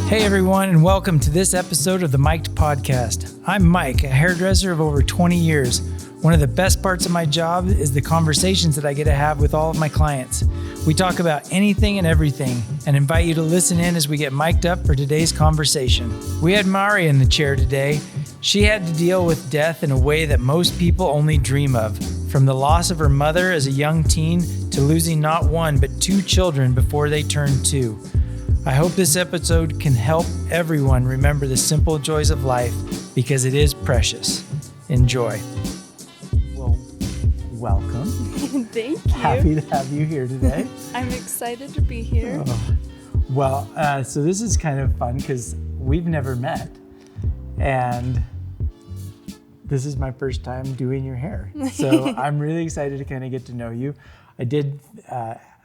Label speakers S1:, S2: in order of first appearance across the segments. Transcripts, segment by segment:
S1: Hey everyone, and welcome to this episode of the Mic'd Podcast. I'm Mike, a hairdresser of over 20 years. One of the best parts of my job is the conversations that I get to have with all of my clients. We talk about anything and everything and invite you to listen in as we get mic'd up for today's conversation. We had Mari in the chair today. She had to deal with death in a way that most people only dream of, from the loss of her mother as a young teen to losing not one but two children before they turned 2. I hope this episode can help everyone remember the simple joys of life because it is precious. Enjoy. Well, welcome.
S2: Thank you.
S1: Happy to have you here today.
S2: I'm excited to be here.
S1: Well, so this is kind of fun because we've never met, and this is my first time doing your hair. So I'm really excited to kind of get to know you.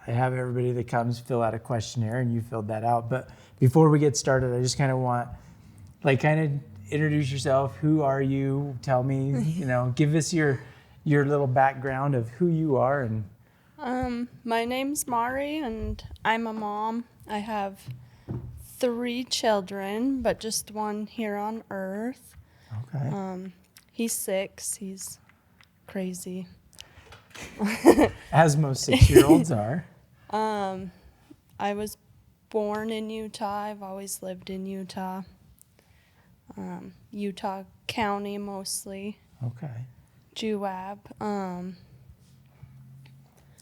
S1: I have everybody that comes fill out a questionnaire, and you filled that out. But before we get started, I just kind of want, introduce yourself. Who are you? Tell me, give us your little background of who you are. And
S2: my name's Mari, and I'm a mom. I have 3 children, but just one here on Earth.
S1: Okay.
S2: He's 6. He's crazy.
S1: As most 6-year-olds are.
S2: I was born in Utah. I've always lived in Utah. Utah County mostly.
S1: Okay.
S2: Juab.
S1: And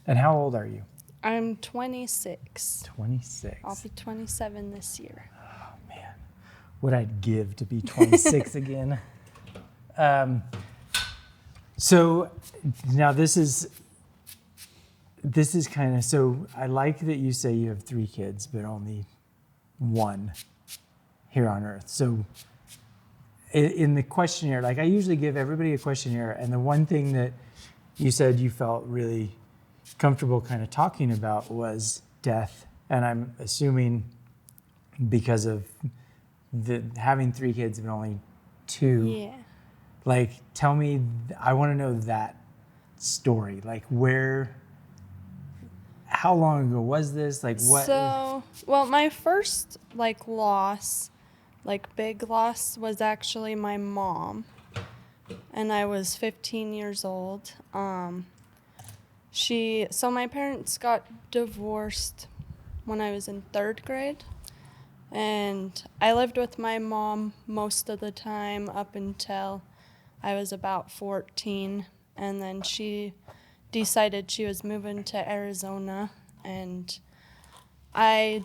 S1: how old are you?
S2: I'm 26.
S1: 26.
S2: I'll be 27 this year.
S1: Oh, man. What I'd give to be 26 again. So now this is kind of, so I like that you say you have 3 kids, but only 1 here on Earth. So in the questionnaire, I usually give everybody a questionnaire, and the one thing that you said you felt really comfortable kind of talking about was death. And I'm assuming because of having 3 kids but only 2.
S2: Yeah.
S1: Tell me, I want to know that story. How long ago was this? What?
S2: So, my first, loss, big loss was actually my mom. And I was 15 years old. So my parents got divorced when I was in 3rd grade. And I lived with my mom most of the time up until I was about 14, and then she decided she was moving to Arizona, and I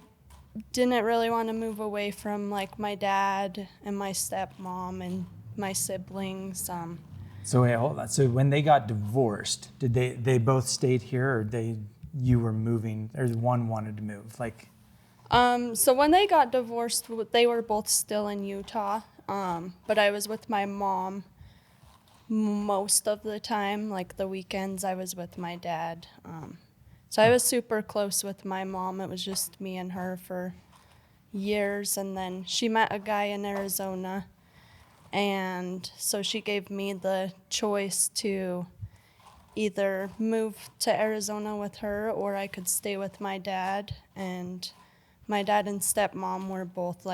S2: didn't really want to move away from my dad and my stepmom and my siblings.
S1: So wait, hold on. So when they got divorced, did they both stayed here, or you were moving, or one wanted to move?
S2: So when they got divorced, they were both still in Utah, but I was with my mom most of the time. The weekends I was with my dad. So I was super close with my mom. It was just me and her for years, and then she met a guy in Arizona, and so she gave me the choice to either move to Arizona with her or I could stay with my dad. And my dad and stepmom were both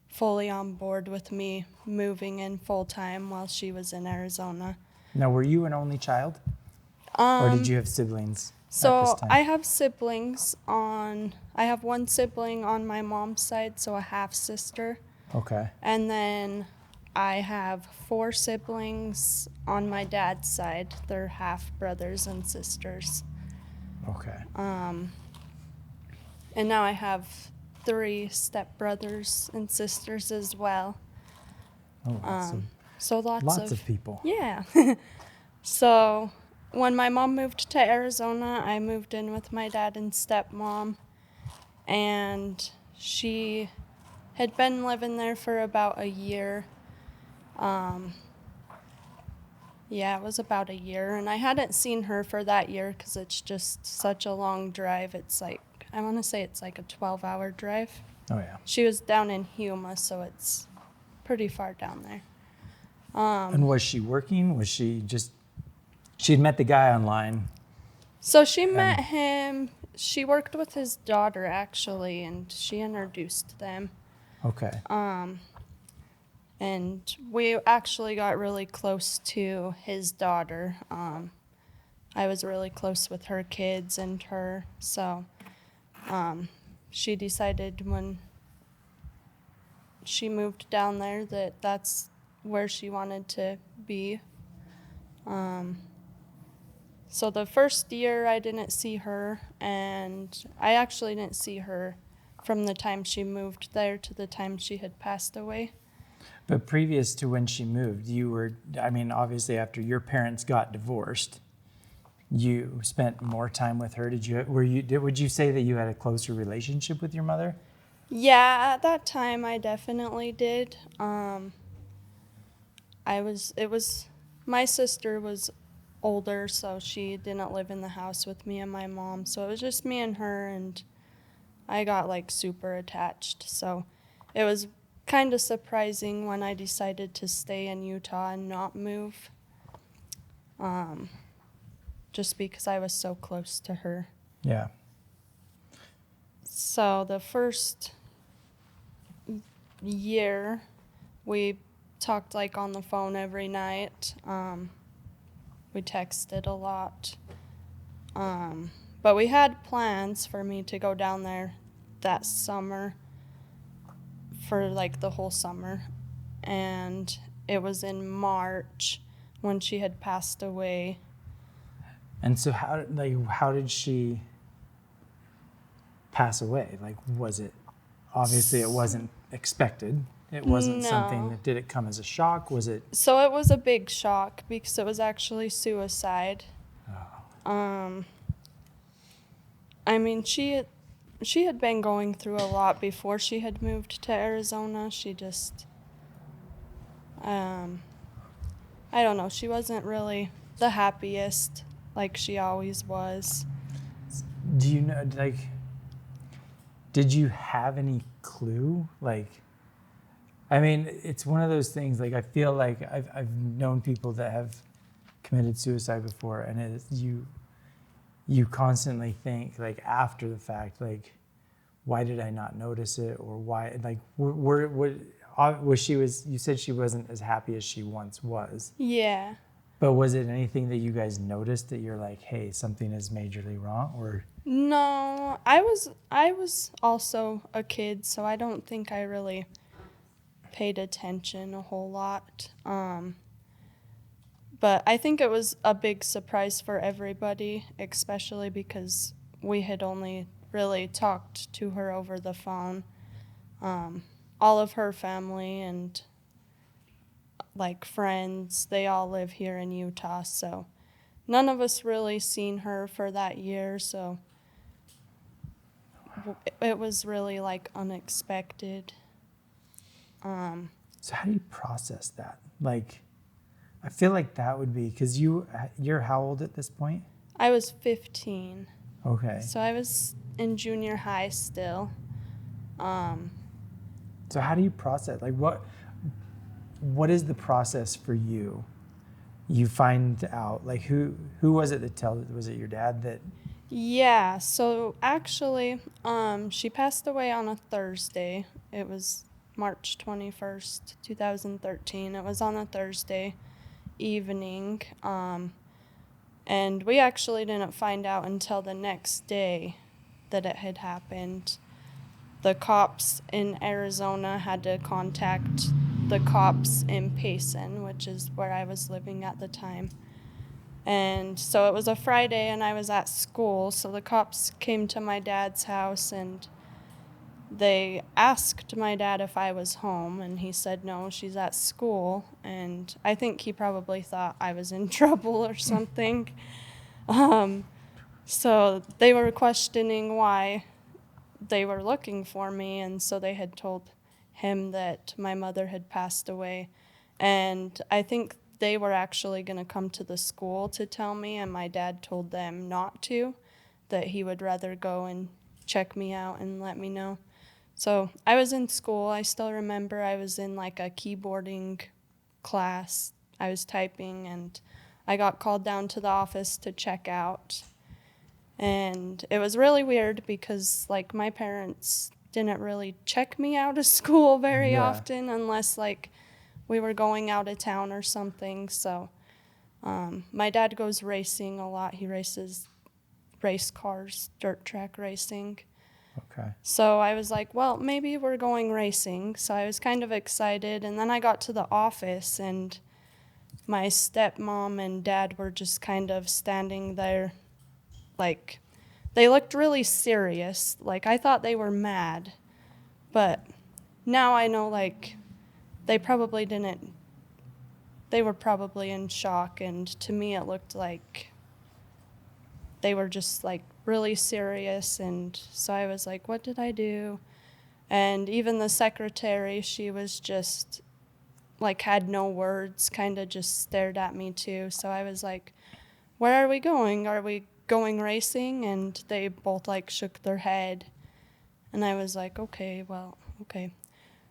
S2: fully on board with me moving in full time while she was in Arizona.
S1: Now, were you an only child? Or did you have siblings at this time?
S2: I have siblings I have 1 sibling on my mom's side, so a half sister.
S1: Okay.
S2: And then I have 4 siblings on my dad's side. They're half brothers and sisters.
S1: Okay.
S2: And now I have 3 stepbrothers and sisters as well.
S1: Oh,
S2: so
S1: lots of people.
S2: Yeah. So when my mom moved to Arizona, I moved in with my dad and stepmom, and she had been living there for about a year. It was about a year, and I hadn't seen her for that year because it's just such a long drive. It's I want to say it's a 12-hour drive.
S1: Oh, yeah.
S2: She was down in Yuma, so it's pretty far down there.
S1: And was she working? Was she she'd met the guy online?
S2: So she met him. She worked with his daughter, actually, and she introduced them.
S1: Okay.
S2: And we actually got really close to his daughter. I was really close with her kids and her, so she decided when she moved down there that that's where she wanted to be. So the first year I didn't see her, and I actually didn't see her from the time she moved there to the time she had passed away.
S1: But previous to when she moved, obviously after your parents got divorced, you spent more time with her. Would you say that you had a closer relationship with your mother?
S2: Yeah, at that time I definitely did. My sister was older, so she didn't live in the house with me and my mom. So it was just me and her, and I got like super attached. So it was kind of surprising when I decided to stay in Utah and not move, just because I was so close to her.
S1: Yeah.
S2: So the first year, we talked like on the phone every night. We texted a lot. But we had plans for me to go down there that summer for like the whole summer. And it was in March when she had passed away.
S1: And so how did she pass away? Like, obviously it wasn't expected. It wasn't something
S2: No.
S1: that, did it come as a shock? Was it?
S2: So it was a big shock because it was actually suicide. I mean, she had been going through a lot before she had moved to Arizona. She just, I don't know, she wasn't really the happiest like she always was.
S1: Do you know, did you have any clue? It's one of those things, I feel like I've known people that have committed suicide before, and you constantly think, after the fact, why did I not notice it? Or why, you said she wasn't as happy as she once was.
S2: Yeah.
S1: But was it anything that you guys noticed that you're like, hey, something is majorly wrong? Or
S2: No, I was also a kid, so I don't think I really paid attention a whole lot. But I think it was a big surprise for everybody, especially because we had only really talked to her over the phone. All of her family and friends, they all live here in Utah, so none of us really seen her for that year, so it was really unexpected.
S1: So how do you process that? I feel like that would be, because you're how old at this point?
S2: I was 15.
S1: Okay.
S2: So I was in junior high still.
S1: So how do you process? What is the process for you? You find out, who was it that was it your dad that?
S2: Yeah, so actually, she passed away on a Thursday. It was March 21st, 2013. It was on a Thursday evening. And we actually didn't find out until the next day that it had happened. The cops in Arizona had to contact the cops in Payson, which is where I was living at the time. And so it was a Friday and I was at school, so the cops came to my dad's house and they asked my dad if I was home, and he said no, she's at school. And I think he probably thought I was in trouble or something. So they were questioning why they were looking for me, and so they had told him that my mother had passed away. And I think they were actually going to come to the school to tell me, and my dad told them not to, that he would rather go and check me out and let me know. So I was in school. I still remember I was in a keyboarding class. I was typing, and I got called down to the office to check out. And it was really weird because, like, my parents didn't really check me out of school very often unless, like, we were going out of town or something. So my dad goes racing a lot. He races race cars, dirt track racing.
S1: Okay.
S2: So I was like, well, maybe we're going racing. So I was kind of excited. And then I got to the office, and my stepmom and dad were just kind of standing there. Like, they looked really serious. Like, I thought they were mad. But now I know, like, they probably didn't. They were probably in shock. And to me, it looked like they were just, like, really serious. And so I was like, what did I do? And even the secretary, she was just, like, had no words, kind of just stared at me too. So I was like, where are we going? Are we going racing? And they both, like, shook their head. And I was like, okay, well, okay.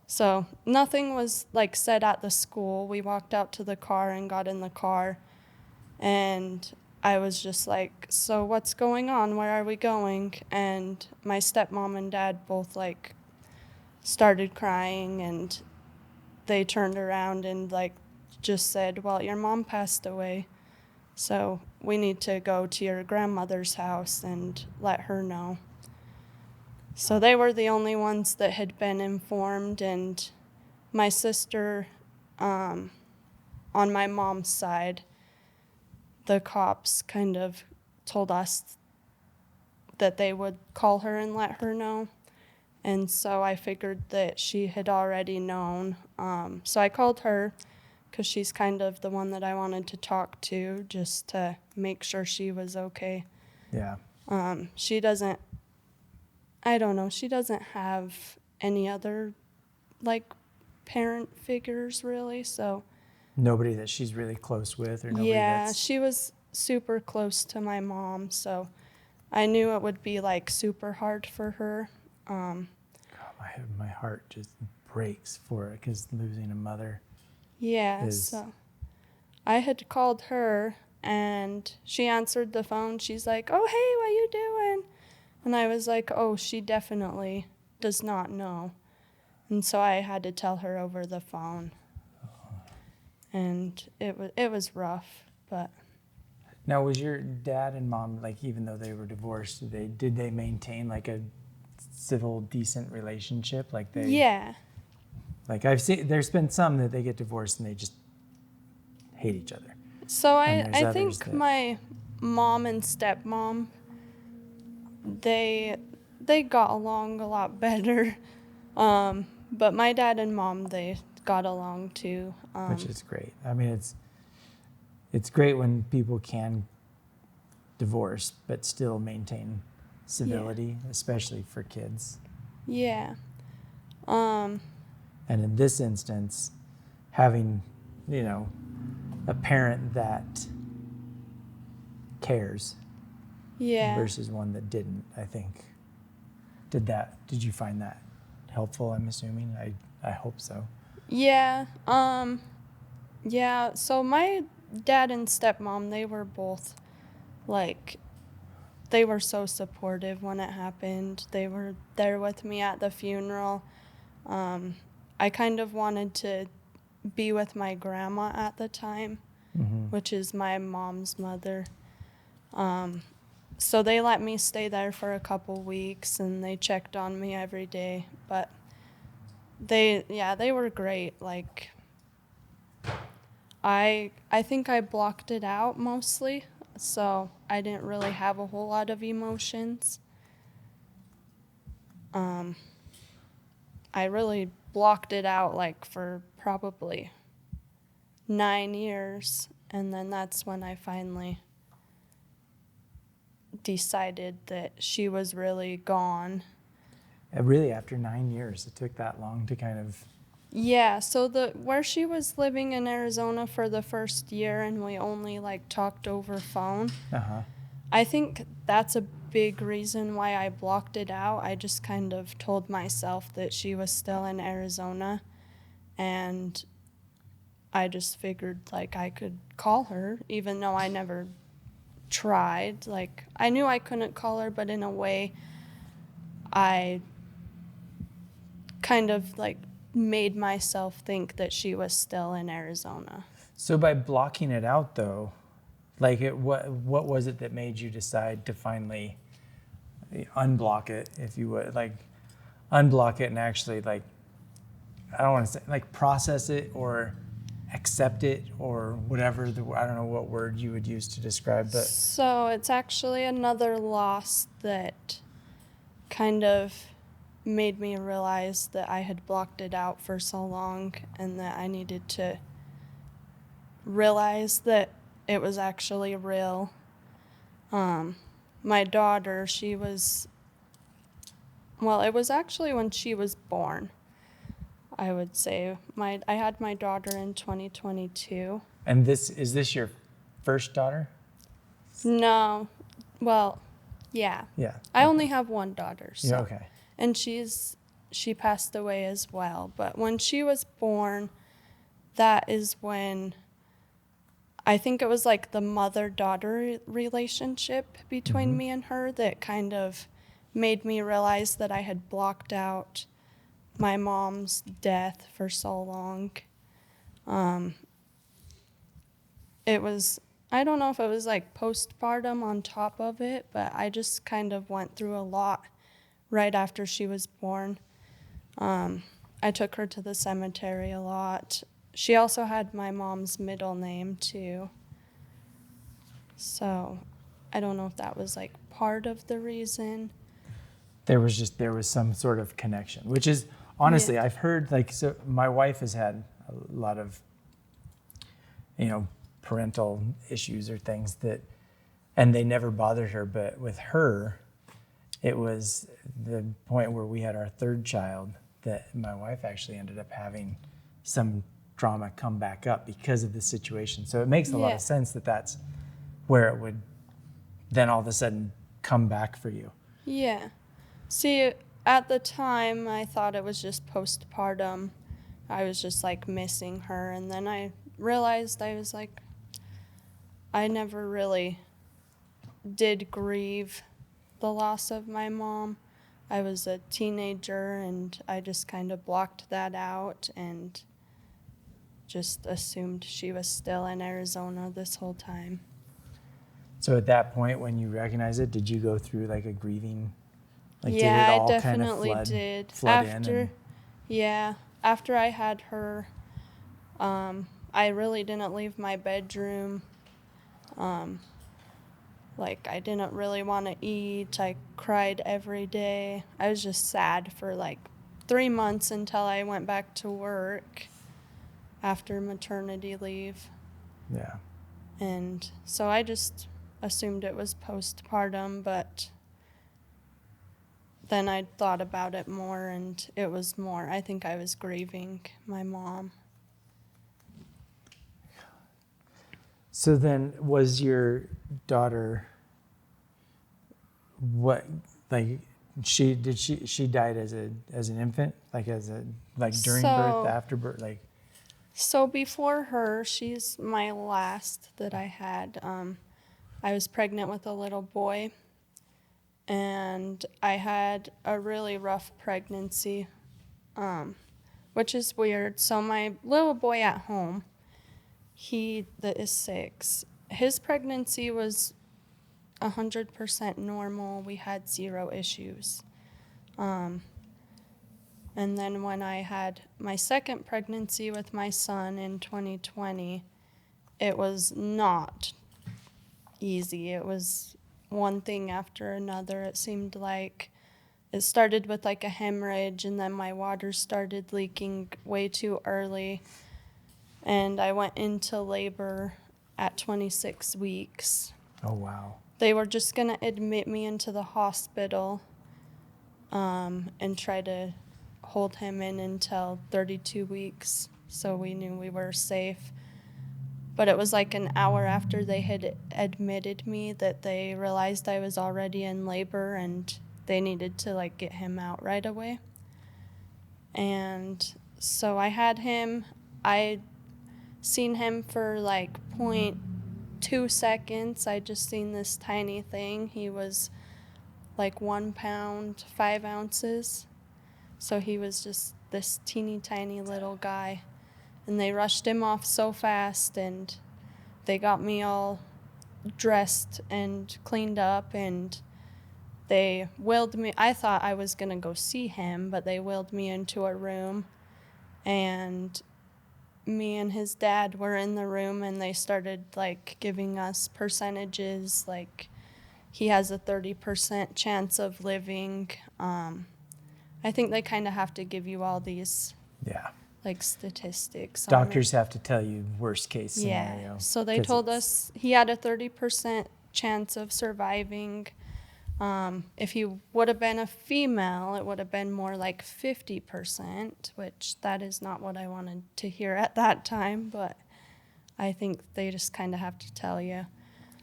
S2: So nothing was, like, said at the school. We walked out to the car and got in the car. And I was just like, so what's going on? Where are we going? And my stepmom and dad both, like, started crying, and they turned around and, like, just said, well, your mom passed away, so we need to go to your grandmother's house and let her know. So they were the only ones that had been informed. And my sister, on my mom's side, the cops kind of told us that they would call her and let her know. And so I figured that she had already known. So I called her because she's kind of the one that I wanted to talk to, just to make sure she was okay.
S1: Yeah.
S2: She doesn't, I don't know, she doesn't have any other, like, parent figures really, so.
S1: Nobody that she's really close with, or nobody
S2: Yeah, she was super close to my mom, so I knew it would be, like, super hard for her.
S1: God, my heart just breaks for it, because losing a mother.
S2: Yeah, so I had called her, and she answered the phone. She's like, oh, hey, what you doing? And I was like, oh, she definitely does not know. And so I had to tell her over the phone. And it was rough, but.
S1: Now, was your dad and mom, like, even though they were divorced, did they maintain, like, a civil, decent relationship? Like, they.
S2: Yeah.
S1: Like, I've seen, there's been some that they get divorced and they just hate each other.
S2: So
S1: And
S2: I
S1: there's others
S2: think
S1: that.
S2: my mom and stepmom, they got along a lot better. But my dad and mom, they got along too.
S1: Which is great. I mean, it's great when people can divorce but still maintain civility, especially for kids.
S2: Yeah.
S1: And in this instance, having, a parent that cares
S2: Yeah.
S1: versus one that didn't, I think. Did you find that helpful, I'm assuming? I hope so.
S2: Yeah. Yeah. So my dad and stepmom, they were both, like, they were so supportive when it happened. They were there with me at the funeral. I kind of wanted to be with my grandma at the time, which is my mom's mother. So they let me stay there for a couple weeks, and they checked on me every day. But they were great. Like, I think I blocked it out mostly, so I didn't really have a whole lot of emotions. I really blocked it out, like, for probably 9 years, and then that's when I finally decided that she was really gone.
S1: Really, after 9 years, it took that long to kind of.
S2: Yeah, so where she was living in Arizona for the first year, and we only, like, talked over phone. I think that's a big reason why I blocked it out. I just kind of told myself that she was still in Arizona, and I just figured, like, I could call her, even though I never tried. Like, I knew I couldn't call her, but in a way, I kind of like made myself think that she was still in Arizona.
S1: So by blocking it out, though, like what was it that made you decide to finally unblock it, if you would, like unblock it and actually, like, I don't want to say like process it or accept it or whatever, I don't know what word you would use to describe, but.
S2: So it's actually another loss that kind of made me realize that I had blocked it out for so long and that I needed to realize that it was actually real. My daughter, it was actually when she was born, I would say. I had my daughter in 2022.
S1: And is this your first daughter?
S2: No. Well, yeah.
S1: Yeah.
S2: I only have one daughter. So.
S1: Yeah, okay.
S2: And she passed away as well. But when she was born, that is when I think it was like the mother-daughter relationship between me and her that kind of made me realize that I had blocked out my mom's death for so long. It was, I don't know if it was like postpartum on top of it, but I just kind of went through a lot right after she was born. I took her to the cemetery a lot. She also had my mom's middle name too. So I don't know if that was like part of the reason.
S1: There was some sort of connection, which is honestly, I've heard, like, so my wife has had a lot of, parental issues or things and they never bothered her. But with her, it was the point where we had our third child that my wife actually ended up having some trauma come back up because of the situation. So it makes a lot of sense that that's where it would then all of a sudden come back for you.
S2: Yeah. See, at the time, I thought it was just postpartum. I was just like missing her. And then I realized I was like, I never really did grieve the loss of my mom. I was a teenager and I just kind of blocked that out and just assumed she was still in Arizona this whole time.
S1: So at that point, when you recognized it, did you go through like a grieving? Like,
S2: Yeah,
S1: did it all
S2: I definitely
S1: kind of
S2: did.
S1: flood in?
S2: After I had her, I really didn't leave my bedroom. I didn't really want to eat. I cried every day. I was just sad for like 3 months until I went back to work after maternity leave.
S1: Yeah.
S2: And so I just assumed it was postpartum, but then I thought about it more and it was more. I think I was grieving my mom.
S1: So then, was your daughter she died as an infant, during birth, after birth, like?
S2: So before her, she's my last that I had. I was pregnant with a little boy, and I had a really rough pregnancy, which is weird. So my little boy at home, that is 6, his pregnancy was 100% normal. We had 0 issues. And then when I had my second pregnancy with my son in 2020, it was not easy. It was one thing after another. It seemed like it started with like a hemorrhage, and then my water started leaking way too early. And I went into labor at 26 weeks.
S1: Oh, wow.
S2: They were just going to admit me into the hospital and try to hold him in until 32 weeks, so we knew we were safe. But it was like an hour after they had admitted me that they realized I was already in labor and they needed to like get him out right away. And so I had him. I seen him for like 2 seconds, I just seen this tiny thing. He was like 1 pound, 5 ounces. So he was just this teeny tiny little guy. And they rushed him off so fast, and they got me all dressed and cleaned up, and they wheeled me. I thought I was going to go see him, but they wheeled me into a room, and me and his dad were in the room, and they started like giving us percentages, like he has a 30% chance of living. I think they kind of have to give you all these like statistics.
S1: Doctors have to tell you worst case scenario.
S2: Yeah. So they told us he had a 30% chance of surviving. If he would have been a female, it would have been more like 50%, which that is not what I wanted to hear at that time, but I think they just kind of have to tell you.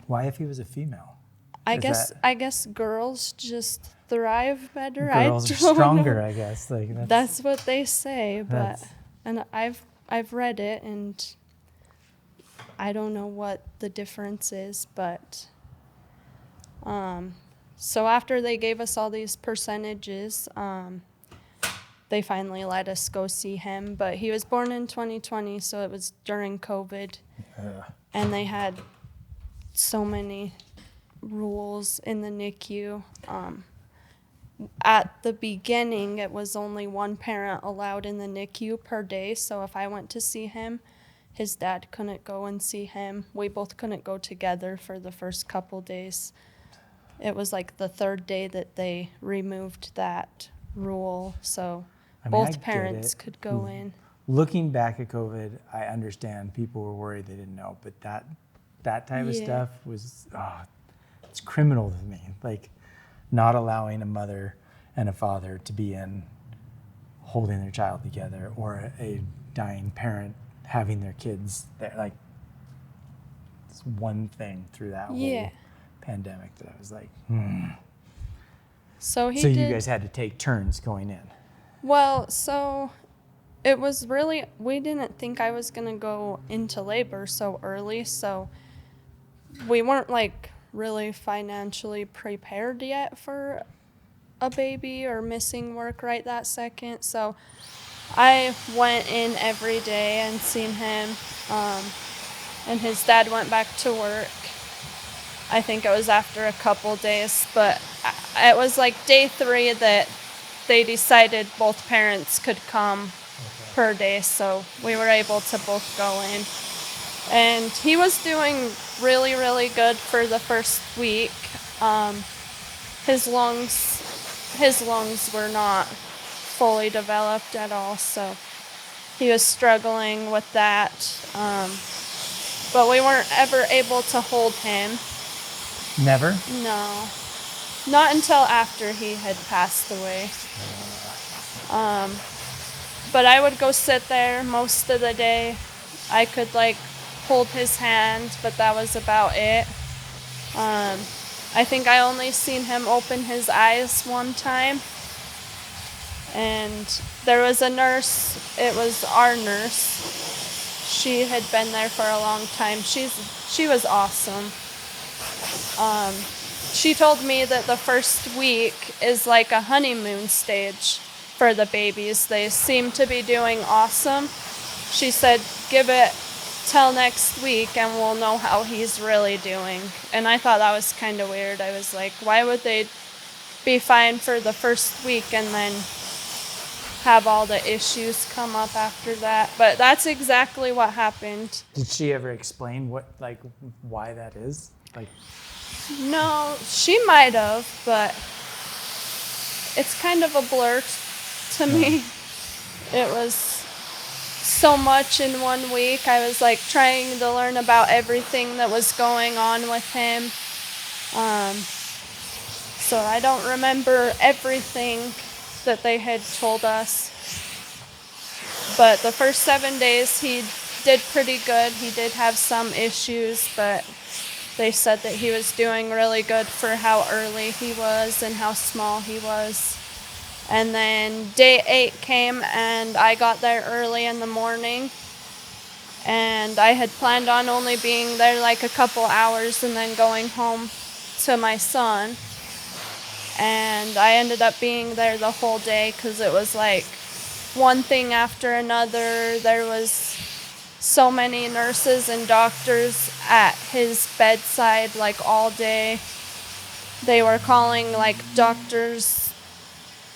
S1: Why if he was a female?
S2: I guess girls just thrive better.
S1: Girls are stronger, I guess. Like
S2: that's what they say, but and I've read it, and I don't know what the difference is, but so after they gave us all these percentages, they finally let us go see him. But he was born in 2020, so it was during COVID. And they had so many rules in the NICU. At the beginning, it was only one parent allowed in the NICU per day. So if I went to see him, his dad couldn't go and see him. We both couldn't go together for the first couple days. It was like the third day that they removed that rule, so both parents could go in.
S1: Looking back at COVID, I understand people were worried they didn't know, but that type of stuff was, it's criminal to me. Like not allowing a mother and a father to be in holding their child together, or a dying parent having their kids there. Like it's one thing through that whole pandemic that I was like, So you guys had to take turns going in.
S2: Well, so it was really, we didn't think I was going to go into labor so early, so we weren't like really financially prepared yet for a baby or missing work right that second. So I went in every day and seen him, and his dad went back to work. I think it was after a couple days, but it was like day 3 that they decided both parents could come per day, so we were able to both go in. And he was doing really, really good for the first week. His lungs were not fully developed at all, so he was struggling with that. But we weren't ever able to hold him.
S1: Never?
S2: No. Not until after he had passed away. But I would go sit there most of the day. I could like hold his hand, but that was about it. I think I only seen him open his eyes one time. And there was a nurse, it was our nurse. She had been there for a long time. She was awesome. She told me that the first week is like a honeymoon stage for the babies. They seem to be doing awesome. She said, give it till next week and we'll know how he's really doing. And I thought that was kind of weird. I was like, why would they be fine for the first week and then have all the issues come up after that? But that's exactly what happened.
S1: Did she ever explain why that is?
S2: No, she might have, but it's kind of a blur to me. It was so much in 1 week. I was like trying to learn about everything that was going on with him. So I don't remember everything that they had told us. But the first 7 days he did pretty good. He did have some issues, but they said that he was doing really good for how early he was and how small he was. And then day 8 came and I got there early in the morning. And I had planned on only being there like a couple hours and then going home to my son. And I ended up being there the whole day because it was like one thing after another. There was so many nurses and doctors at his bedside like all day. They were calling like doctors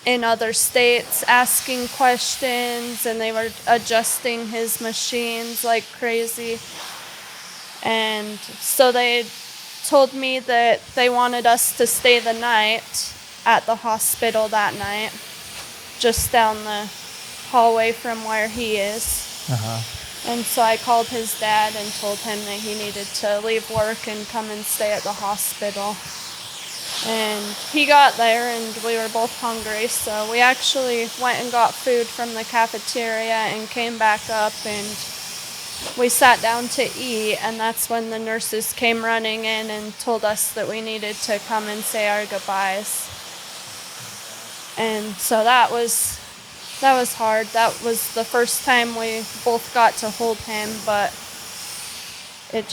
S2: in other states asking questions, and they were adjusting his machines like crazy. And so they told me that they wanted us to stay the night at the hospital that night, just down the hallway from where he is. And so I called his dad and told him that he needed to leave work and come and stay at the hospital. And he got there, and we were both hungry, so we actually went and got food from the cafeteria and came back up, and we sat down to eat, and that's when the nurses came running in and told us that we needed to come and say our goodbyes. And so that was hard. That was the first time we both got to hold him, but it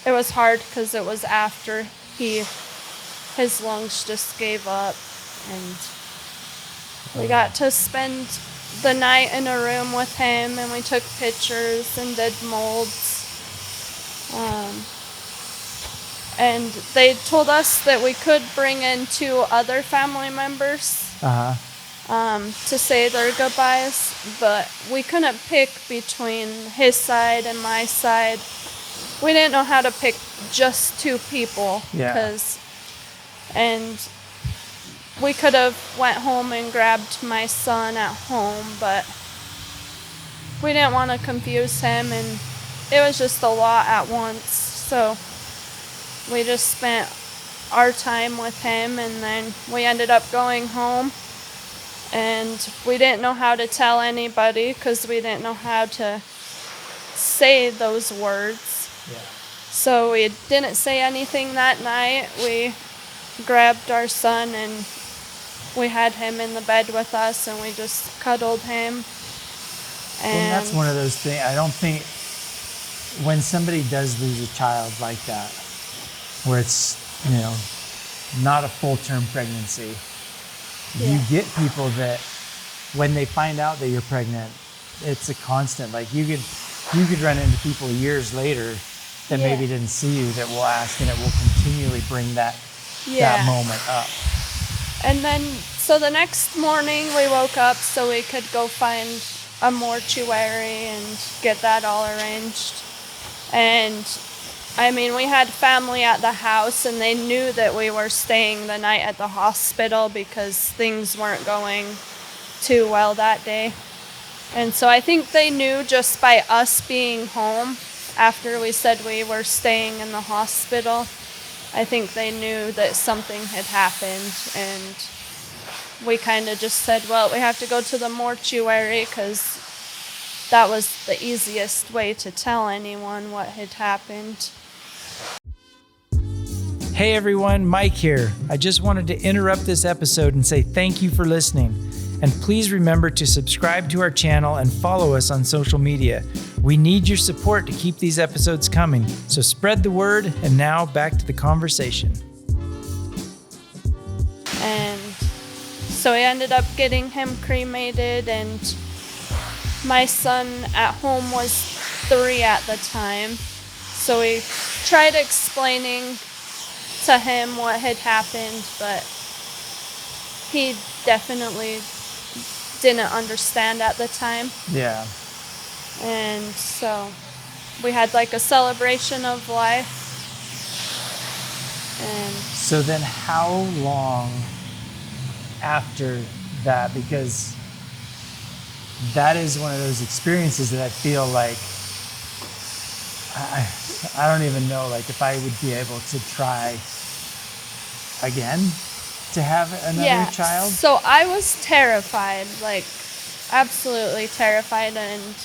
S2: was hard because it was after his lungs just gave up, and we got to spend the night in a room with him, and we took pictures and did molds. And they told us that we could bring in 2 other family members to say their goodbyes, but we couldn't pick between his side and my side. We didn't know how to pick just 2 people. And we could have went home and grabbed my son at home, but we didn't want to confuse him, and it was just a lot at once. So we just spent our time with him, and then we ended up going home, and we didn't know how to tell anybody because we didn't know how to say those words. So we didn't say anything that night. We grabbed our son, and we had him in the bed with us, and we just cuddled him.
S1: And that's one of those things. I don't think when somebody does lose a child like that, where it's, not a full-term pregnancy, you get people that when they find out that you're pregnant, it's a constant. Like you could run into people years later that maybe didn't see you that will ask, and it will continually bring that moment up.
S2: And then, so the next morning we woke up so we could go find a mortuary and get that all arranged. And I mean, we had family at the house, and they knew that we were staying the night at the hospital because things weren't going too well that day. And so I think they knew just by us being home after we said we were staying in the hospital. I think they knew that something had happened, and we kind of just said, well, we have to go to the mortuary because that was the easiest way to tell anyone what had happened.
S1: Hey everyone, Mike here. I just wanted to interrupt this episode and say thank you for listening. And please remember to subscribe to our channel and follow us on social media. We need your support to keep these episodes coming, so spread the word. And now back to the conversation.
S2: And so we ended up getting him cremated, and my son at home was 3 at the time. So we tried explaining to him what had happened, but he definitely didn't understand at the time.
S1: Yeah.
S2: And so we had like a celebration of life. And
S1: so then how long after that, because that is one of those experiences that I feel like I don't even know like if I would be able to try again to have another child.
S2: So I was terrified, like absolutely terrified, and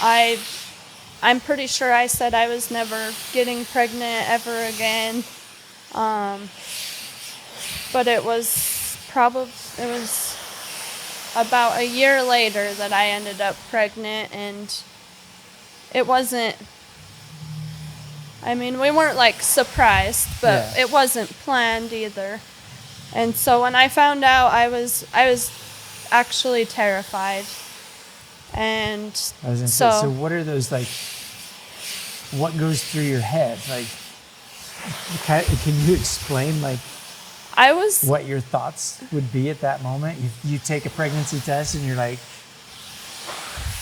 S2: I'm pretty sure I said I was never getting pregnant ever again. But it was about a year later that I ended up pregnant, and it wasn't, I mean, we weren't like surprised, but it wasn't planned either. And so when I found out, I was actually terrified. And
S1: I was gonna say, so what are those, like, what goes through your head? Like, can you explain, like, what your thoughts would be at that moment? You take a pregnancy test and you're like,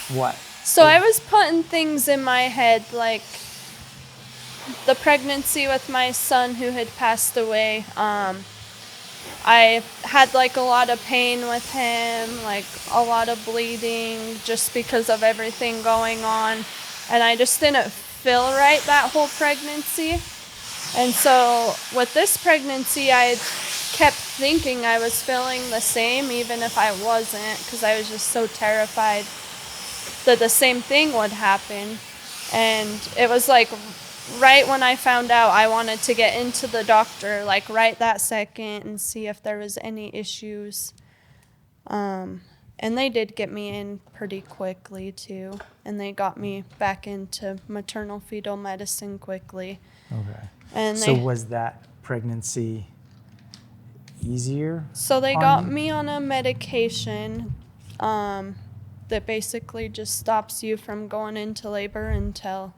S1: what?
S2: So I was putting things in my head, like the pregnancy with my son who had passed away. I had like a lot of pain with him, like a lot of bleeding just because of everything going on. And I just didn't feel right that whole pregnancy. And so with this pregnancy, I kept thinking I was feeling the same, even if I wasn't, because I was just so terrified that the same thing would happen. And it was like right when I found out, I wanted to get into the doctor, like right that second, and see if there was any issues. And they did get me in pretty quickly too, and they got me back into maternal fetal medicine quickly.
S1: Okay.
S2: And
S1: so was that pregnancy easier?
S2: So they got me on a medication that basically just stops you from going into labor until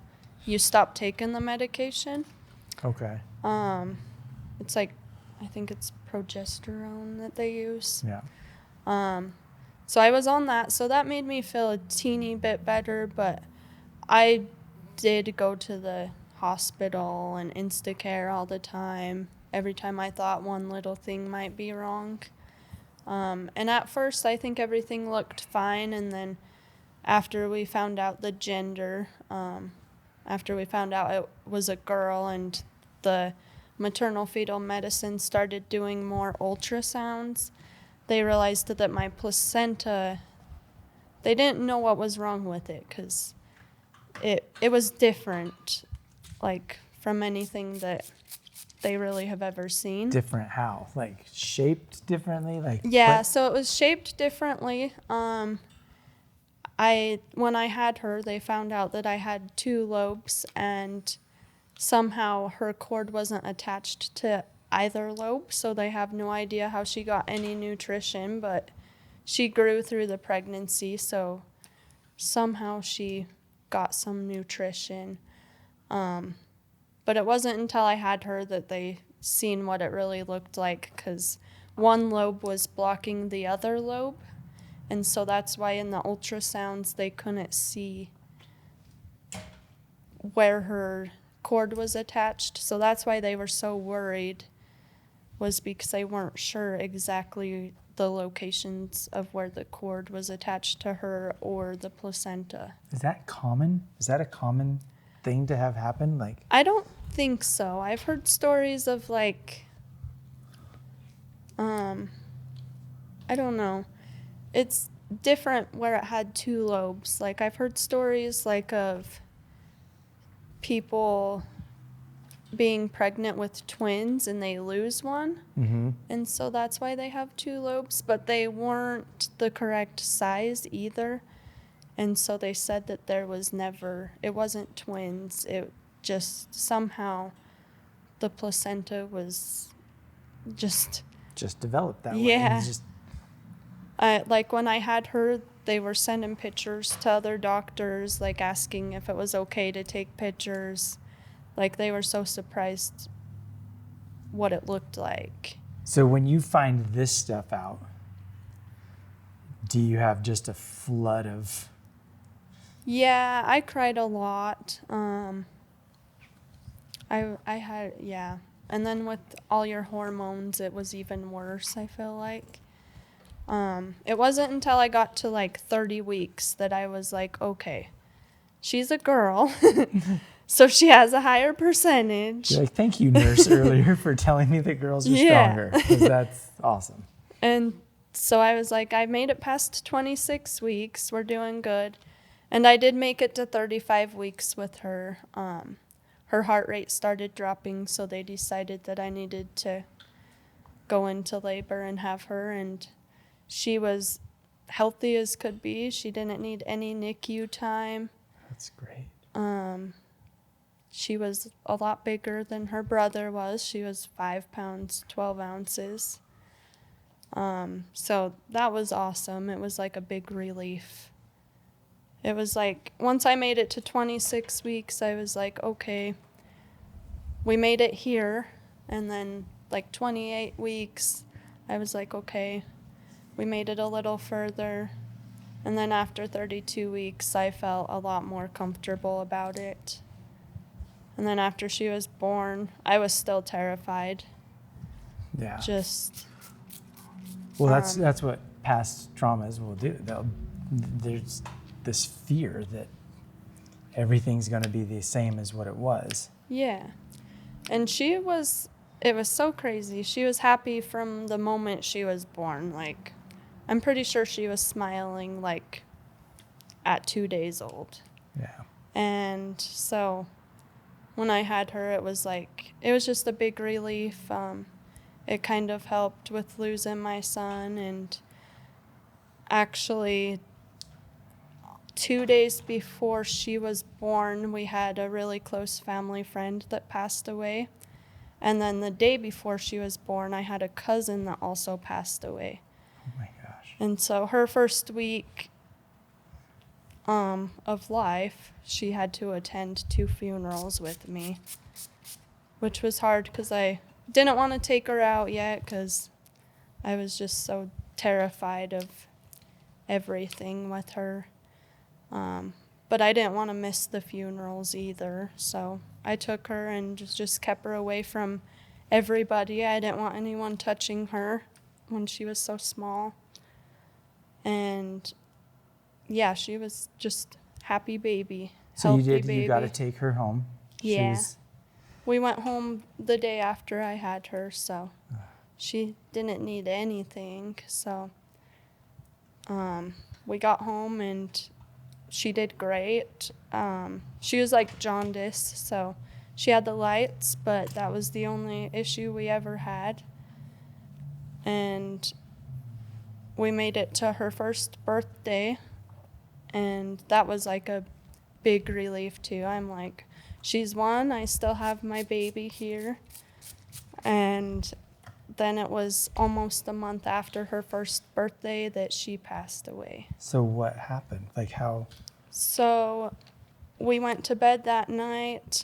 S2: you stop taking the medication.
S1: Okay.
S2: It's like, I think it's progesterone that they use.
S1: Yeah.
S2: So I was on that, so that made me feel a teeny bit better, but I did go to the hospital and Instacare all the time, every time I thought one little thing might be wrong. And at first, I think everything looked fine, and then after we found out the gender, after we found out it was a girl, and the maternal fetal medicine started doing more ultrasounds, they realized that my placenta, they didn't know what was wrong with it, because it was different, like, from anything that they really have ever seen.
S1: Different how? Like shaped differently? Like
S2: yeah, so it was shaped differently. When I had her, they found out that I had 2 lobes, and somehow her cord wasn't attached to either lobe, so they have no idea how she got any nutrition, but she grew through the pregnancy, so somehow she got some nutrition. But it wasn't until I had her that they seen what it really looked like, because one lobe was blocking the other lobe, and so that's why in the ultrasounds they couldn't see where her cord was attached. So that's why they were so worried, was because they weren't sure exactly the locations of where the cord was attached to her or the placenta.
S1: Is that common? Is that a common thing to have happen? Like,
S2: I don't think so. I've heard stories of like, I don't know. It's different where it had 2 lobes. Like, I've heard stories like of people being pregnant with twins and they lose one.
S1: mm-hmm.
S2: And so that's why they have 2 lobes, but they weren't the correct size either. And so they said that it wasn't twins. It just somehow the placenta was just
S1: developed that way.
S2: Yeah.
S1: Just
S2: like when I had her, they were sending pictures to other doctors, like asking if it was okay to take pictures. Like, they were so surprised what it looked like.
S1: So when you find this stuff out, do you have just a flood of...
S2: Yeah, I cried a lot. I had, yeah. And then with all your hormones, it was even worse, I feel like. It wasn't until I got to like 30 weeks that I was like, okay, she's a girl. So she has a higher percentage.
S1: You're like, thank you, nurse, earlier for telling me that girls are stronger, because that's awesome.
S2: And so I was like, I made it past 26 weeks. We're doing good. And I did make it to 35 weeks with her. Her heart rate started dropping, so they decided that I needed to go into labor and have her. And she was healthy as could be. She didn't need any NICU time.
S1: That's great.
S2: She was a lot bigger than her brother was. She was 5 pounds, 12 ounces. So that was awesome. It was like a big relief. It was like, once I made it to 26 weeks, I was like, okay, we made it here. And then like 28 weeks, I was like, okay, we made it a little further. And then after 32 weeks, I felt a lot more comfortable about it. And then after she was born, I was still terrified.
S1: Yeah.
S2: Well,
S1: that's what past traumas will do. There's this fear that everything's going to be the same as what it was.
S2: Yeah. And it was so crazy. She was happy from the moment she was born. Like, I'm pretty sure she was smiling, like, at 2 days old.
S1: Yeah.
S2: And so when I had her, it was just a big relief. It kind of helped with losing my son. And actually, 2 days before she was born, we had a really close family friend that passed away. And then the day before she was born, I had a cousin that also passed away.
S1: Oh my gosh.
S2: And so her first week of life, she had to attend 2 funerals with me, which was hard because I didn't want to take her out yet because I was just so terrified of everything with her. But I didn't want to miss the funerals either, so I took her and just kept her away from everybody. I didn't want anyone touching her when she was so small. And yeah, she was just happy baby,
S1: So
S2: healthy
S1: you did.
S2: baby.
S1: You got to take her home.
S2: Yeah. We went home the day after I had her, so she didn't need anything. So we got home and she did great. She was like jaundice, so she had the lights, but that was the only issue we ever had. And we made it to her first birthday, and that was like a big relief too. I'm like, she's 1, I still have my baby here. And then it was almost a month after her first birthday that she passed away.
S1: So what happened? Like how?
S2: So we went to bed that night.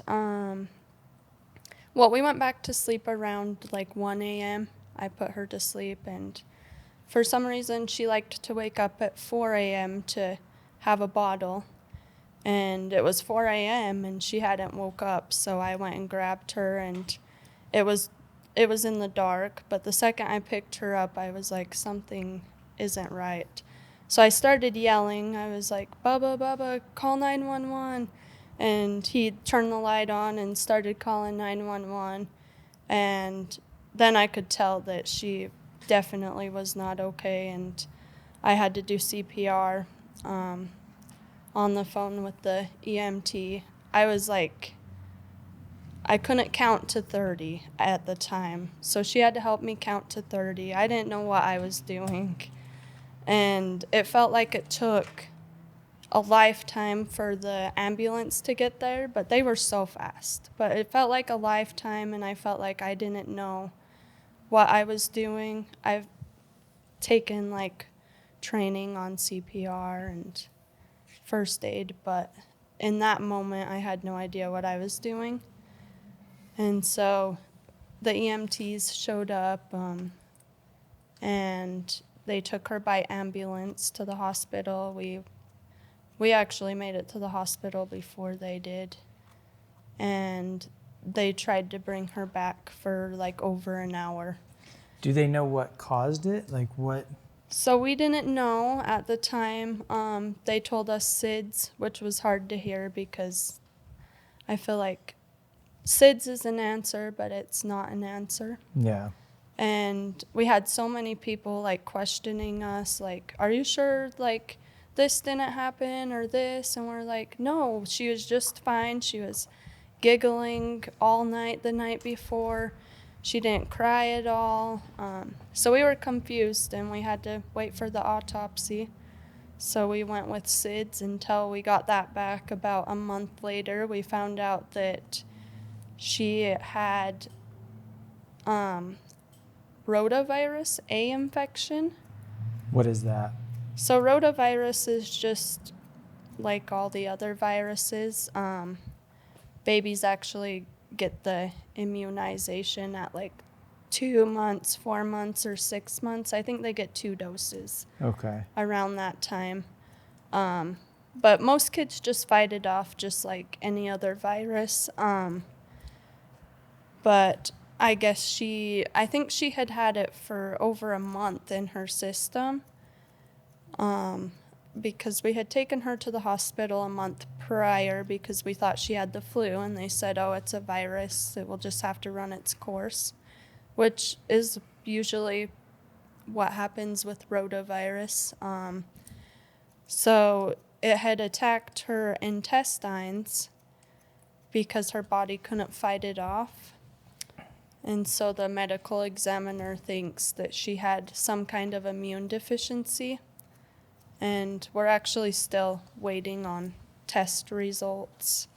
S2: We went back to sleep around like 1 a.m. I put her to sleep, and for some reason she liked to wake up at 4 a.m. to have a bottle. And it was 4 a.m. and she hadn't woke up, so I went and grabbed her, and it was in the dark, but the second I picked her up, I was like, something isn't right. So I started yelling. I was like, Bubba, Bubba, call 911. And he turned the light on and started calling 911. And then I could tell that she definitely was not okay, and I had to do CPR on the phone with the EMT. I was like, I couldn't count to 30 at the time, so she had to help me count to 30. I didn't know what I was doing, and it felt like it took a lifetime for the ambulance to get there, but they were so fast. But it felt like a lifetime, and I felt like I didn't know what I was doing. I've taken like training on CPR and first aid, but in that moment I had no idea what I was doing. And so the EMTs showed up, and they took her by ambulance to the hospital. We actually made it to the hospital before they did, and they tried to bring her back for like over an hour.
S1: Do they know what caused it? Like what?
S2: So we didn't know at the time. They told us SIDS, which was hard to hear because I feel like SIDS is an answer, but it's not an answer.
S1: Yeah.
S2: And we had so many people like questioning us, like, are you sure like this didn't happen or this? And we're like, no, she was just fine. She was giggling all night the night before. She didn't cry at all. So we were confused, and we had to wait for the autopsy. So we went with SIDS until we got that back. About a month later, we found out that she had rotavirus A infection.
S1: What is that?
S2: So rotavirus is just like all the other viruses. Babies actually get the immunization at like 2 months, 4 months, or 6 months. I think they get 2 doses.
S1: Okay.
S2: Around that time. But most kids just fight it off just like any other virus. But I think she had it for over a month in her system. Because we had taken her to the hospital a month prior because we thought she had the flu, and they said, oh, it's a virus. It will just have to run its course, which is usually what happens with rotavirus. So it had attacked her intestines because her body couldn't fight it off. And so the medical examiner thinks that she had some kind of immune deficiency. And we're actually still waiting on test results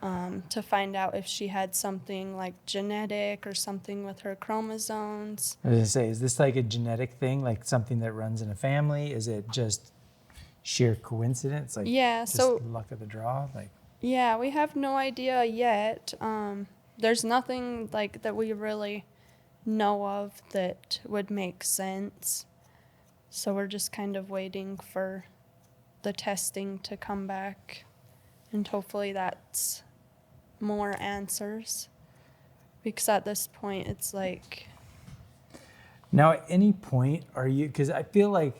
S2: to find out if she had something like genetic or something with her chromosomes.
S1: I was going to say, is this like a genetic thing, like something that runs in a family? Is it just sheer coincidence? Like just luck of the draw?
S2: Yeah, we have no idea yet. There's nothing like that we really know of that would make sense. So we're just kind of waiting for the testing to come back, and hopefully that's more answers. Because at this point, it's like...
S1: Now, at any point, are you... Because I feel like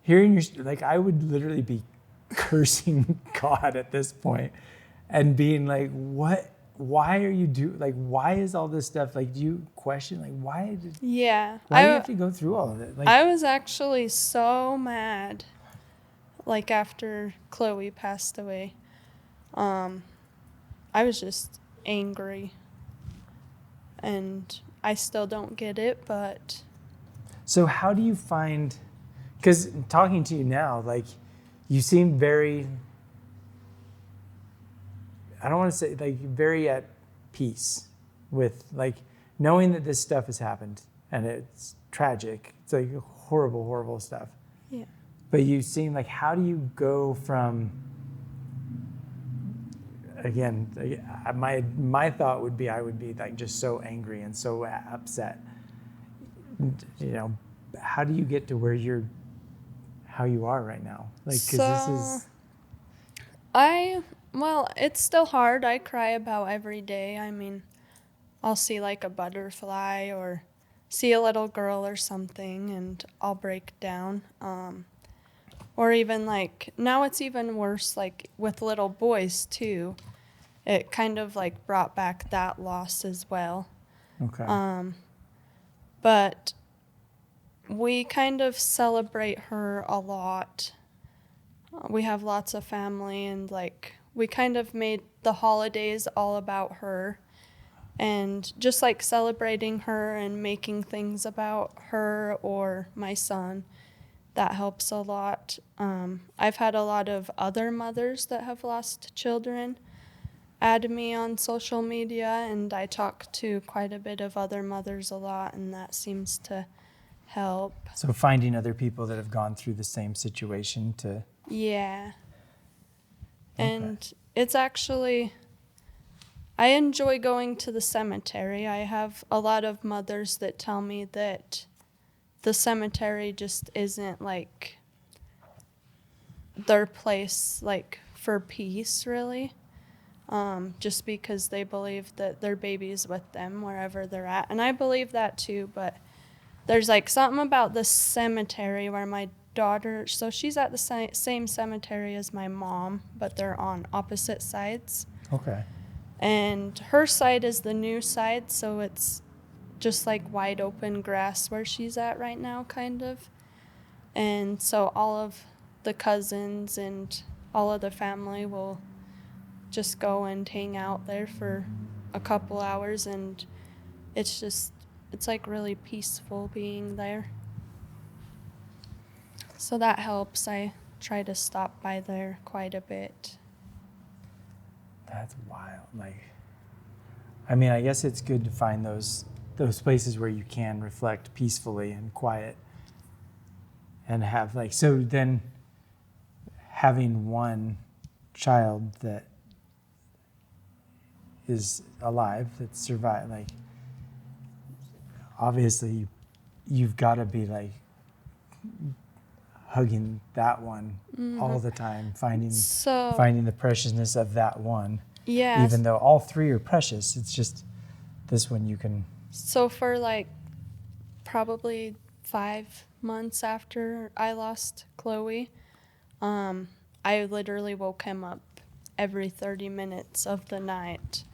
S1: hearing your... Like, I would literally be cursing God at this point and being like, what... Why are you why is all this stuff, like, do you question, like, why do you have to go through all of it? Like,
S2: I was actually so mad, like, after Chloe passed away. I was just angry, and I still don't get it, but...
S1: So how do you find, because talking to you now, like, you seem very... I don't want to say, like, very at peace with, like, knowing that this stuff has happened and it's tragic. It's like horrible, horrible stuff.
S2: Yeah.
S1: But you seem like, how do you go from, again, my thought would be, I would be like just so angry and so upset. You know, how do you get to where how you are right now? Like, because this is...
S2: Well, it's still hard. I cry about every day. I mean, I'll see like a butterfly or see a little girl or something, and I'll break down. Or even like, now it's even worse, like with little boys too. It kind of like brought back that loss as well.
S1: Okay.
S2: But we kind of celebrate her a lot. We have lots of family, and like, we kind of made the holidays all about her, and just like celebrating her and making things about her or my son, that helps a lot. I've had a lot of other mothers that have lost children add me on social media, and I talk to quite a bit of other mothers a lot, and that seems to help.
S1: So finding other people that have gone through the same situation to...
S2: Yeah.
S1: Okay.
S2: And it's actually, I enjoy going to the cemetery. I have a lot of mothers that tell me that the cemetery just isn't like their place, like, for peace, really. Just because they believe that their baby is with them wherever they're at. And I believe that too, but there's like something about the cemetery where my daughter, so she's at the same cemetery as my mom, but they're on opposite sides.
S1: Okay.
S2: And her side is the new side, so it's just like wide open grass where she's at right now, kind of. And so all of the cousins and all of the family will just go and hang out there for a couple hours, and it's like really peaceful being there. So that helps. I try to stop by there quite a bit.
S1: That's wild. Like, I mean, I guess it's good to find those places where you can reflect peacefully and quiet and have like, so then having one child that is alive, that survived, like, obviously you've got to be like hugging that one all the time, finding the preciousness of that one.
S2: Yeah.
S1: Even though all three are precious, it's just this one you can.
S2: So for like probably 5 months after I lost Chloe, I literally woke him up every 30 minutes of the night.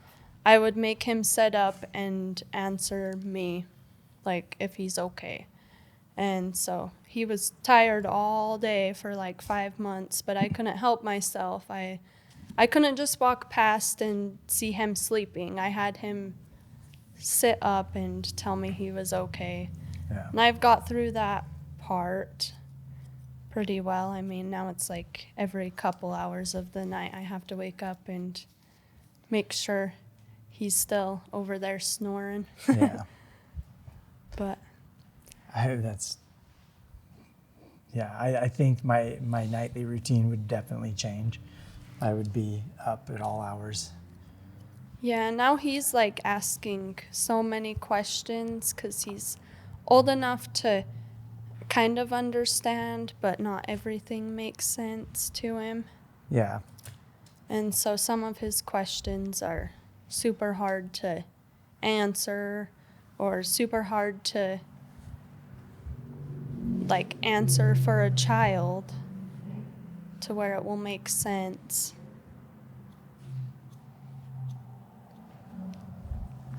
S2: I would make him sit up and answer me, like, if he's okay. And so he was tired all day for like 5 months, but I couldn't help myself. I couldn't just walk past and see him sleeping. I had him sit up and tell me he was okay.
S1: Yeah.
S2: And I've got through that part pretty well. I mean, now it's like every couple hours of the night I have to wake up and make sure he's still over there snoring.
S1: Yeah.
S2: But
S1: I think my nightly routine would definitely change. I would be up at all hours.
S2: yeah, now he's like asking so many questions because he's old enough to kind of understand, but not everything makes sense to him.
S1: Yeah.
S2: And so some of his questions are super hard to answer or super hard to like answer for a child to where it will make sense.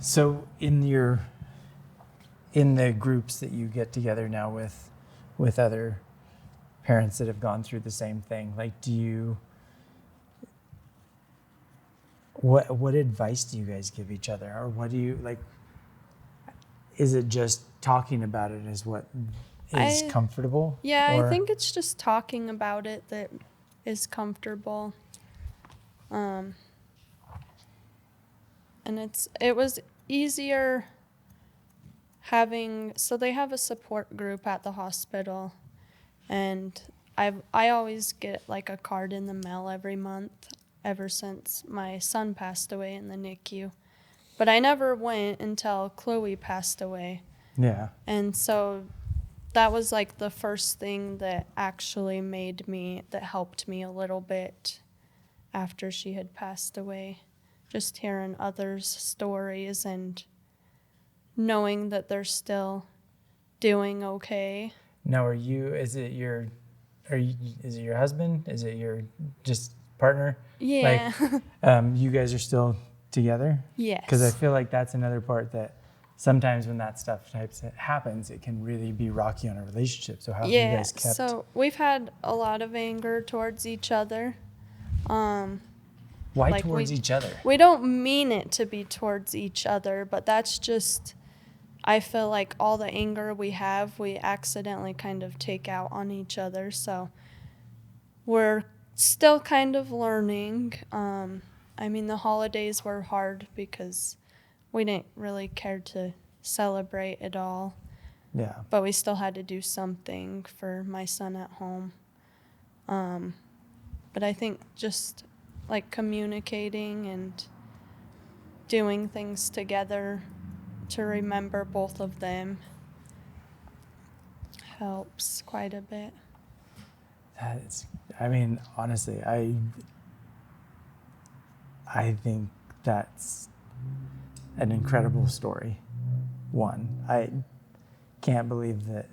S1: So in the groups that you get together now with other parents that have gone through the same thing, like, what advice do you guys give each other, or what do you like? Is it just talking about it as what is comfortable?
S2: Yeah,
S1: or?
S2: I think it's just talking about it that is comfortable. And it was easier so they have a support group at the hospital, and I always get like a card in the mail every month ever since my son passed away in the NICU. But I never went until Chloe passed away.
S1: Yeah.
S2: And so that was like the first thing that actually that helped me a little bit after she had passed away. Just hearing others' stories and knowing that they're still doing okay.
S1: Now, is it your husband? Is it your just partner?
S2: Yeah.
S1: Like, you guys are still together?
S2: Yes.
S1: Because I feel like that's another part that sometimes when that stuff happens, it can really be rocky on a relationship. So how have you guys kept?
S2: So we've had a lot of anger towards each other.
S1: Why towards each other?
S2: We don't mean it to be towards each other, but that's just, I feel like all the anger we have, we accidentally kind of take out on each other. So we're still kind of learning. I mean, the holidays were hard because we didn't really care to celebrate at all.
S1: Yeah.
S2: But we still had to do something for my son at home. But I think just like communicating and doing things together to remember both of them helps quite a bit.
S1: Honestly, I think that's an incredible story. I can't believe that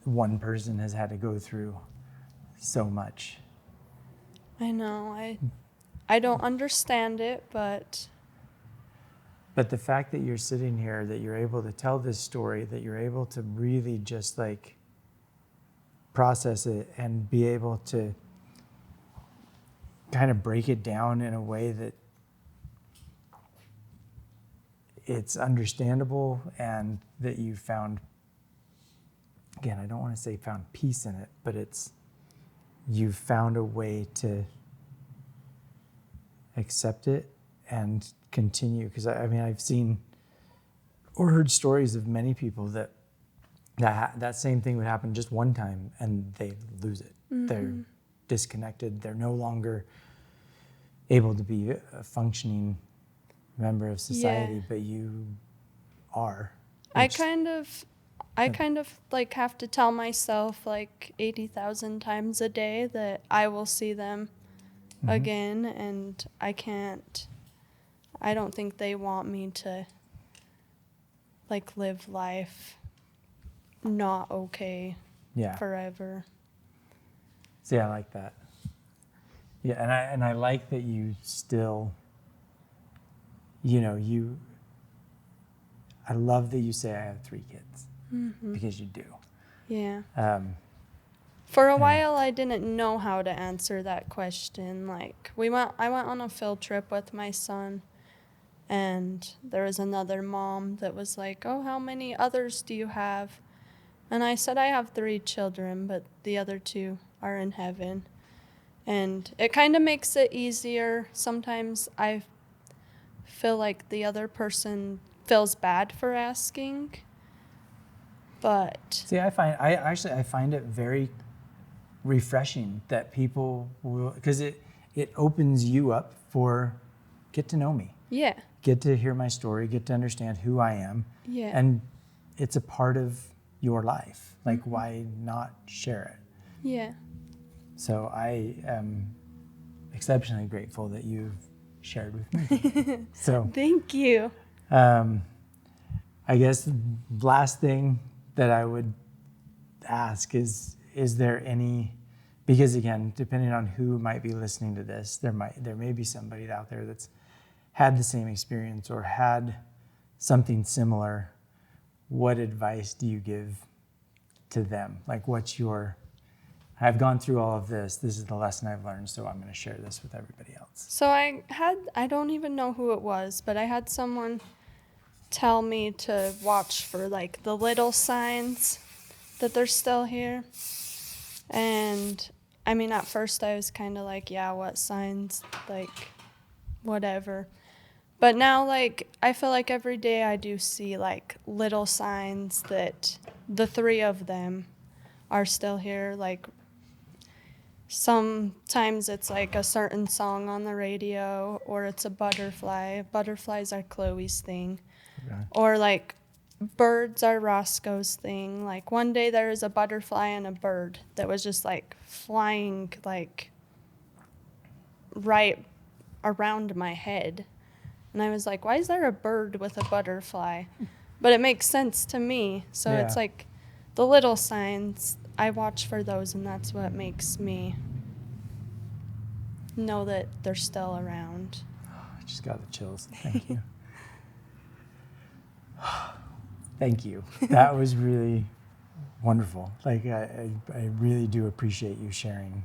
S1: one person has had to go through so much.
S2: I know. I don't understand it, but
S1: the fact that you're sitting here, that you're able to tell this story, that you're able to really just like process it and be able to kind of break it down in a way that it's understandable, and that you found, again, I don't want to say found peace in it, but you've found a way to accept it and continue. Because I mean, I've seen or heard stories of many people that same thing would happen just one time and they lose it. Mm-hmm. They're disconnected. They're no longer able to be a functioning member of society, but you are.
S2: I kind of like have to tell myself like 80,000 times a day that I will see them again, and I don't think they want me to like live life not okay forever.
S1: See, I like that. Yeah, and I like that you still, I love that you say I have 3 kids, because you do.
S2: Yeah. For a while, I didn't know how to answer that question. Like, I went on a field trip with my son, and there was another mom that was like, "Oh, how many others do you have?" And I said, "I have 3 children, but the other 2 are in heaven." And it kind of makes it easier. Sometimes I feel like the other person feels bad for asking, but
S1: see, I find it very refreshing that people will, because it opens you up for get to know me.
S2: Yeah.
S1: Get to hear my story, get to understand who I am.
S2: Yeah.
S1: And it's a part of your life. Like, why not share it?
S2: Yeah.
S1: So I am exceptionally grateful that you've shared with me. So
S2: thank you.
S1: I guess the last thing that I would ask is there any, because again, depending on who might be listening to this, there may be somebody out there that's had the same experience or had something similar. What advice do you give to them? Like, I've gone through all of this. This is the lesson I've learned, so I'm going to share this with everybody else.
S2: So I don't even know who it was, but I had someone tell me to watch for like the little signs that they're still here. And I mean, at first I was kind of like, yeah, what signs? Like, whatever. But now, like, I feel like every day I do see like little signs that the 3 of them are still here. Like, sometimes it's like a certain song on the radio, or it's a butterfly. Butterflies are Chloe's thing. Okay. Or like birds are Roscoe's thing. Like, one day there was a butterfly and a bird that was just like flying like right around my head. And I was like, why is there a bird with a butterfly? But it makes sense to me. So it's like the little signs, I watch for those, and that's what makes me know that they're still around.
S1: I just got the chills. Thank you. Thank you. That was really wonderful. Like, I really do appreciate you sharing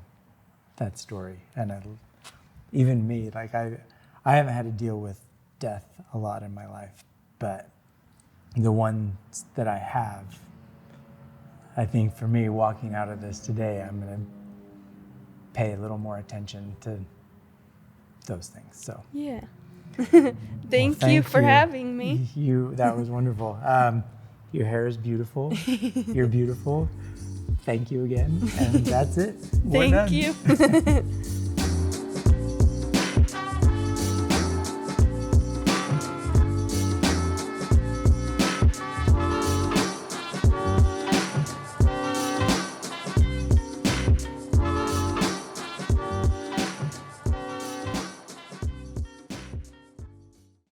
S1: that story. And even me, like, I haven't had to deal with death a lot in my life, but the ones that I have, I think for me, walking out of this today, I'm going to pay a little more attention to those things. So
S2: yeah. Thank you for having me.
S1: That was wonderful. Your hair is beautiful. You're beautiful. Thank you again. And that's it.
S2: Thank you.